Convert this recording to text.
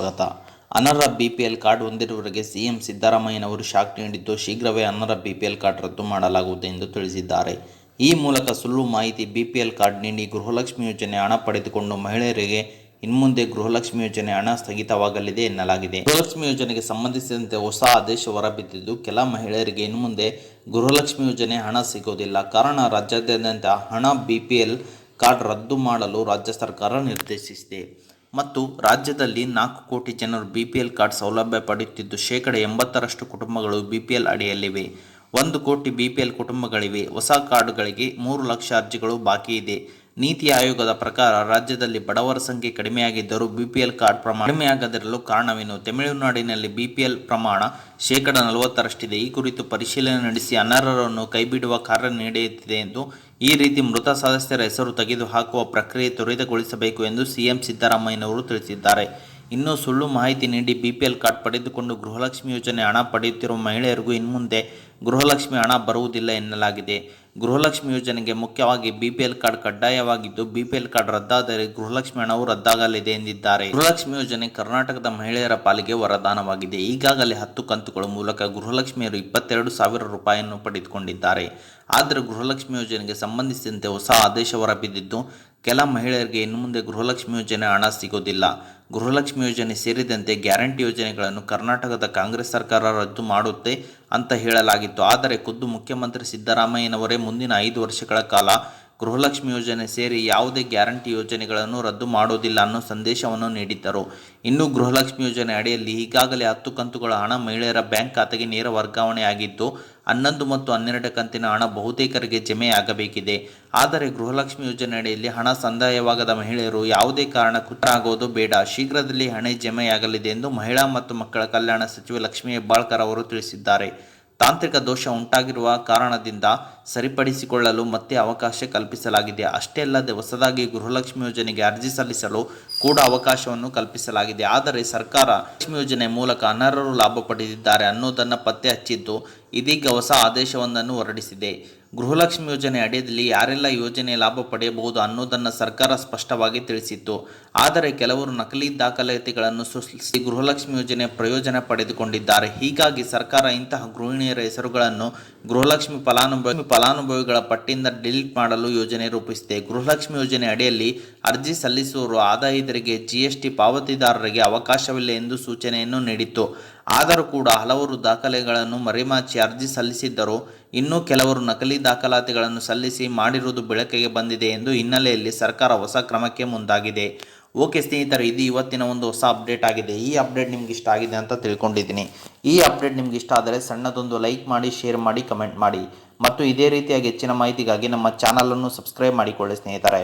ಸ್ವಾಗತ. ಅನರ್ಹ BPL card ಹೊಂದಿರುವವರಿಗೆ ಸಿಎಂ ಸಿದ್ದರಾಮಯ್ಯನವರು ಶಾಕ್ ನೀಡಿದ್ದು, ಶೀಘ್ರವೇ ಅನರ್ಹ ಬಿಪಿಎಲ್ ಕಾರ್ಡ್ ರದ್ದು ಮಾಡಲಾಗುವುದು ಎಂದು ತಿಳಿಸಿದ್ದಾರೆ. ಈ ಮೂಲಕ ಸುಳ್ಳು ಮಾಹಿತಿ ಬಿಪಿಎಲ್ ಕಾರ್ಡ್ ನೀಡಿ ಗೃಹಲಕ್ಷ್ಮಿ ಯೋಜನೆ ಹಣ ಪಡೆದುಕೊಂಡು ಮಹಿಳೆಯರಿಗೆ ಇನ್ಮುಂದೆ ಗೃಹಲಕ್ಷ್ಮಿ ಯೋಜನೆ ಹಣ ಸ್ಥಗಿತವಾಗಲಿದೆ ಎನ್ನಲಾಗಿದೆ. ಗೃಹಲಕ್ಷ್ಮಿ ಯೋಜನೆಗೆ ಸಂಬಂಧಿಸಿದಂತೆ ಹೊಸ ಆದೇಶ ಹೊರಬಿದ್ದಿದ್ದು, ಕೆಲ ಮಹಿಳೆಯರಿಗೆ ಇನ್ಮುಂದೆ ಗೃಹಲಕ್ಷ್ಮಿ ಯೋಜನೆ ಹಣ ಸಿಗುವುದಿಲ್ಲ. ಕಾರಣ ರಾಜ್ಯಾದ್ಯಂತ ಹಣ ಬಿಪಿಎಲ್ ಕಾರ್ಡ್ ರದ್ದು ಮಾಡಲು ರಾಜ್ಯ ಸರ್ಕಾರ ನಿರ್ದೇಶಿಸಿದೆ. ಮತ್ತು ರಾಜ್ಯದಲ್ಲಿ 4 ಕೋಟಿ ಜನರು ಬಿಪಿಎಲ್ ಕಾರ್ಡ್ ಸೌಲಭ್ಯ ಪಡೆಯುತ್ತಿದ್ದು, ಶೇಕಡಾ 80ರಷ್ಟು ಕುಟುಂಬಗಳು ಬಿಪಿಎಲ್ ಅಡಿಯಲ್ಲಿವೆ. 1 ಕೋಟಿ ಬಿಪಿಎಲ್ ಕುಟುಂಬಗಳಿವೆ. ಹೊಸ ಕಾರ್ಡ್ಗಳಿಗೆ 3 ಲಕ್ಷ ಅರ್ಜಿಗಳು ಬಾಕಿ ಇದೆ. ನೀತಿ ಆಯೋಗದ ಪ್ರಕಾರ ರಾಜ್ಯದಲ್ಲಿ ಬಡವರ ಸಂಖ್ಯೆ ಕಡಿಮೆಯಾಗಿದ್ದರೂ ಬಿಪಿಎಲ್ ಕಾರ್ಡ್ ಪ್ರಮಾಣ ಕಡಿಮೆಯಾಗದಿರಲು ಕಾರಣವೇನು? ತಮಿಳುನಾಡಿನಲ್ಲಿ ಬಿಪಿಎಲ್ ಪ್ರಮಾಣ ಶೇಕಡಾ 40ರಷ್ಟಿದೆ. ಈ ಕುರಿತು ಪರಿಶೀಲನೆ ನಡೆಸಿ ಅನರ್ಹರನ್ನು ಕೈಬಿಡುವ ಕಾರ್ಯ ನಡೆಯುತ್ತಿದೆ ಎಂದು, ಈ ರೀತಿ ಮೃತ ಸದಸ್ಯರ ಹೆಸರು ತೆಗೆದುಹಾಕುವ ಪ್ರಕ್ರಿಯೆ ತ್ವರಿತಗೊಳಿಸಬೇಕು ಎಂದು ಸಿಎಂ ಸಿದ್ದರಾಮಯ್ಯನವರು ತಿಳಿಸಿದ್ದಾರೆ. ಇನ್ನು ಸುಳ್ಳು ಮಾಹಿತಿ ನೀಡಿ ಬಿಪಿಎಲ್ ಕಾರ್ಡ್ ಪಡೆದುಕೊಂಡು ಗೃಹಲಕ್ಷ್ಮಿ ಯೋಜನೆ ಹಣ ಪಡೆಯುತ್ತಿರುವ ಮಹಿಳೆಯರಿಗೂ ಇನ್ಮುಂದೆ ಗೃಹಲಕ್ಷ್ಮಿ ಹಣ ಬರುವುದಿಲ್ಲ ಎನ್ನಲಾಗಿದೆ. ಗೃಹಲಕ್ಷ್ಮಿ ಯೋಜನೆಗೆ ಮುಖ್ಯವಾಗಿ ಬಿಪಿಎಲ್ ಕಾರ್ಡ್ ಕಡ್ಡಾಯವಾಗಿದ್ದು, ಬಿಪಿಎಲ್ ಕಾರ್ಡ್ ರದ್ದಾದರೆ ಗೃಹಲಕ್ಷ್ಮಿ ಹಣವು ರದ್ದಾಗಲಿದೆ ಎಂದಿದ್ದಾರೆ. ಗೃಹಲಕ್ಷ್ಮಿ ಯೋಜನೆ ಕರ್ನಾಟಕದ ಮಹಿಳೆಯರ ಪಾಲಿಗೆ ವರದಾನವಾಗಿದೆ. ಈಗಾಗಲೇ 10 ಕಂತುಗಳ ಮೂಲಕ ಗೃಹಲಕ್ಷ್ಮಿಯರು 22,000 ರೂಪಾಯಿಯನ್ನು ಪಡೆದುಕೊಂಡಿದ್ದಾರೆ. ಆದರೆ ಗೃಹಲಕ್ಷ್ಮಿ ಯೋಜನೆಗೆ ಸಂಬಂಧಿಸಿದಂತೆ ಹೊಸ ಆದೇಶ ಹೊರಬಿದ್ದಿದ್ದು, ಕೆಲ ಮಹಿಳೆಯರಿಗೆ ಇನ್ಮುಂದೆ ಗೃಹಲಕ್ಷ್ಮಿ ಯೋಜನೆ ಹಣ ಸಿಗೋದಿಲ್ಲ. ಗೃಹಲಕ್ಷ್ಮಿ ಯೋಜನೆ ಸೇರಿದಂತೆ ಗ್ಯಾರಂಟಿ ಯೋಜನೆಗಳನ್ನು ಕರ್ನಾಟಕದ ಕಾಂಗ್ರೆಸ್ ಸರ್ಕಾರ ರದ್ದು ಮಾಡುತ್ತೆ ಅಂತ ಹೇಳಲಾಗಿತ್ತು. ಆದರೆ ಖುದ್ದು ಮುಖ್ಯಮಂತ್ರಿ ಸಿದ್ದರಾಮಯ್ಯನವರೇ ಮುಂದಿನ 5 ವರ್ಷಗಳ ಕಾಲ ಗೃಹಲಕ್ಷ್ಮಿ ಯೋಜನೆ ಸೇರಿ ಯಾವುದೇ ಗ್ಯಾರಂಟಿ ಯೋಜನೆಗಳನ್ನು ರದ್ದು ಮಾಡೋದಿಲ್ಲ ಅನ್ನೋ ಸಂದೇಶವನ್ನು ನೀಡಿದ್ದರು. ಇನ್ನು ಗೃಹಲಕ್ಷ್ಮಿ ಯೋಜನೆ ಅಡಿಯಲ್ಲಿ ಈಗಾಗಲೇ 10 ಕಂತುಗಳ ಹಣ ಮಹಿಳೆಯರ ಬ್ಯಾಂಕ್ ಖಾತೆಗೆ ನೇರ ವರ್ಗಾವಣೆಯಾಗಿದ್ದು, 11 ಮತ್ತು 12 ಕಂತಿನ ಹಣ ಬಹುತೇಕರಿಗೆ ಜಮೆಯಾಗಬೇಕಿದೆ. ಆದರೆ ಗೃಹಲಕ್ಷ್ಮಿ ಯೋಜನೆ ಅಡಿಯಲ್ಲಿ ಹಣ ಸಂದಾಯವಾಗದ ಮಹಿಳೆಯರು ಯಾವುದೇ ಕಾರಣಕ್ಕೂ ಆಗೋದು ಬೇಡ. ಶೀಘ್ರದಲ್ಲಿ ಹಣ ಜಮೆಯಾಗಲಿದೆ ಎಂದು ಮಹಿಳಾ ಮತ್ತು ಮಕ್ಕಳ ಕಲ್ಯಾಣ ಸಚಿವೆ ಲಕ್ಷ್ಮೀ ಹೆಬ್ಬಾಳ್ಕರ್ ಅವರು ತಿಳಿಸಿದ್ದಾರೆ. ತಾಂತ್ರಿಕ ದೋಷ ಉಂಟಾಗಿರುವ ಕಾರಣದಿಂದ ಸರಿಪಡಿಸಿಕೊಳ್ಳಲು ಮತ್ತೆ ಅವಕಾಶ ಕಲ್ಪಿಸಲಾಗಿದೆ. ಅಷ್ಟೇ ಅಲ್ಲದೆ ಹೊಸದಾಗಿ ಗೃಹಲಕ್ಷ್ಮಿ ಯೋಜನೆಗೆ ಅರ್ಜಿ ಸಲ್ಲಿಸಲು ಕೂಡ ಅವಕಾಶವನ್ನು ಕಲ್ಪಿಸಲಾಗಿದೆ. ಆದರೆ ಸರ್ಕಾರ ಲಕ್ಷ್ಮಿ ಯೋಜನೆ ಮೂಲಕ ಅನರ್ಹರು ಲಾಭ ಪಡೆದಿದ್ದಾರೆ ಅನ್ನೋದನ್ನು ಪತ್ತೆ ಹಚ್ಚಿದ್ದು, ಇದೀಗ ಹೊಸ ಆದೇಶವೊಂದನ್ನು ಹೊರಡಿಸಿದೆ. ಗೃಹಲಕ್ಷ್ಮಿ ಯೋಜನೆ ಅಡಿಯಲ್ಲಿ ಯಾರೆಲ್ಲ ಯೋಜನೆ ಲಾಭ ಪಡೆಯಬಹುದು ಅನ್ನೋದನ್ನು ಸರ್ಕಾರ ಸ್ಪಷ್ಟವಾಗಿ ತಿಳಿಸಿತ್ತು. ಆದರೆ ಕೆಲವರು ನಕಲಿ ದಾಖಲಾತಿಗಳನ್ನು ಸೃಷ್ಟಿಸಿ ಗೃಹಲಕ್ಷ್ಮಿ ಯೋಜನೆ ಪ್ರಯೋಜನ ಪಡೆದುಕೊಂಡಿದ್ದಾರೆ. ಹೀಗಾಗಿ ಸರ್ಕಾರ ಇಂತಹ ಗೃಹಿಣಿಯರ ಹೆಸರುಗಳನ್ನು ಗೃಹಲಕ್ಷ್ಮಿ ಫಲಾನುಭವಿಗಳ ಪಟ್ಟಿಯಿಂದ ಡಿಲೀಟ್ ಮಾಡಲು ಯೋಜನೆ ರೂಪಿಸಿದೆ. ಗೃಹಲಕ್ಷ್ಮಿ ಯೋಜನೆ ಅಡಿಯಲ್ಲಿ ಅರ್ಜಿ ಸಲ್ಲಿಸುವವರು ಆದಾಯ ತೆರಿಗೆ, ಜಿಎಸ್ಟಿ ಪಾವತಿದಾರರಿಗೆ ಅವಕಾಶವಿಲ್ಲ ಎಂದು ಸೂಚನೆಯನ್ನು ನೀಡಿತ್ತು. ಆದರೂ ಕೂಡ ಹಲವರು ದಾಖಲೆಗಳನ್ನು ಮರೆಮಾಚಿ ಅರ್ಜಿ ಸಲ್ಲಿಸಿದ್ದರು. ಇನ್ನು ಕೆಲವರು ನಕಲಿ ದಾಖಲಾತಿಗಳನ್ನು ಸಲ್ಲಿಸಿ ಮಾಡಿರುವುದು ಬೆಳಕಿಗೆ ಬಂದಿದೆ ಎಂದು ಹಿನ್ನೆಲೆಯಲ್ಲಿ ಸರ್ಕಾರ ಹೊಸ ಕ್ರಮಕ್ಕೆ ಮುಂದಾಗಿದೆ. ಓಕೆ ಸ್ನೇಹಿತರೆ, ಇದು ಇವತ್ತಿನ ಒಂದು ಹೊಸ ಅಪ್ಡೇಟ್ ಆಗಿದೆ. ಈ ಅಪ್ಡೇಟ್ ನಿಮ್ಗೆ ಇಷ್ಟ ಆಗಿದೆ ಅಂತ ತಿಳ್ಕೊಂಡಿದ್ದೀನಿ. ಈ ಅಪ್ಡೇಟ್ ನಿಮ್ಗೆ ಇಷ್ಟ ಆದರೆ ಸಣ್ಣದೊಂದು ಲೈಕ್ ಮಾಡಿ, ಶೇರ್ ಮಾಡಿ, ಕಮೆಂಟ್ ಮಾಡಿ ಮತ್ತು ಇದೇ ರೀತಿಯಾಗಿ ಹೆಚ್ಚಿನ ಮಾಹಿತಿಗಾಗಿ ನಮ್ಮ ಚಾನಲನ್ನು ಸಬ್ಸ್ಕ್ರೈಬ್ ಮಾಡಿಕೊಳ್ಳಿ ಸ್ನೇಹಿತರೆ.